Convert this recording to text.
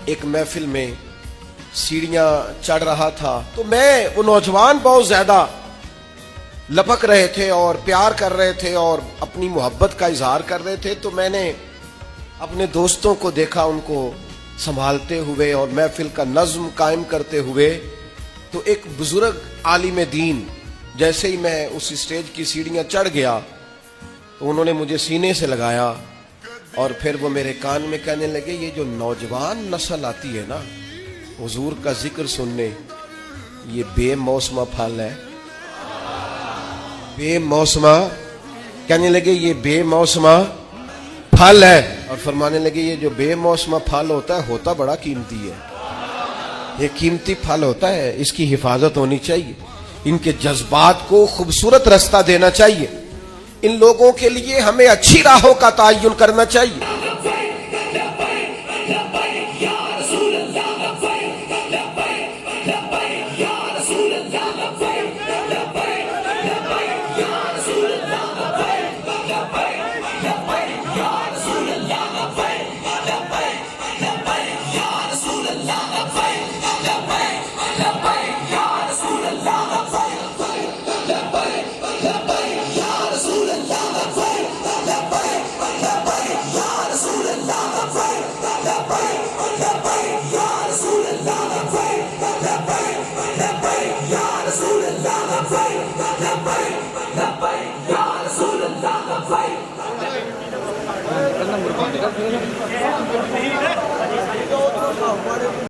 ایک محفل میں سیڑھیاں چڑھ رہا تھا تو میں وہ نوجوان بہت زیادہ لپک رہے تھے اور پیار کر رہے تھے اور اپنی محبت کا اظہار کر رہے تھے، تو میں نے اپنے دوستوں کو دیکھا ان کو سنبھالتے ہوئے اور محفل کا نظم قائم کرتے ہوئے۔ تو ایک بزرگ عالم دین جیسے ہی میں اس اسٹیج کی سیڑھیاں چڑھ گیا تو انہوں نے مجھے سینے سے لگایا اور پھر وہ میرے کان میں کہنے لگے، یہ جو نوجوان نسل آتی ہے نا حضور کا ذکر سننے، یہ بے موسمہ پھل ہے، بے موسمہ، کہنے لگے یہ بے موسمہ پھل ہے، اور فرمانے لگے یہ جو بے موسمہ پھل ہوتا بڑا قیمتی ہے، یہ قیمتی پھل ہوتا ہے، اس کی حفاظت ہونی چاہیے، ان کے جذبات کو خوبصورت رستہ دینا چاہیے، ان لوگوں کے لیے ہمیں اچھی راہوں کا تعین کرنا چاہیے۔ لبیک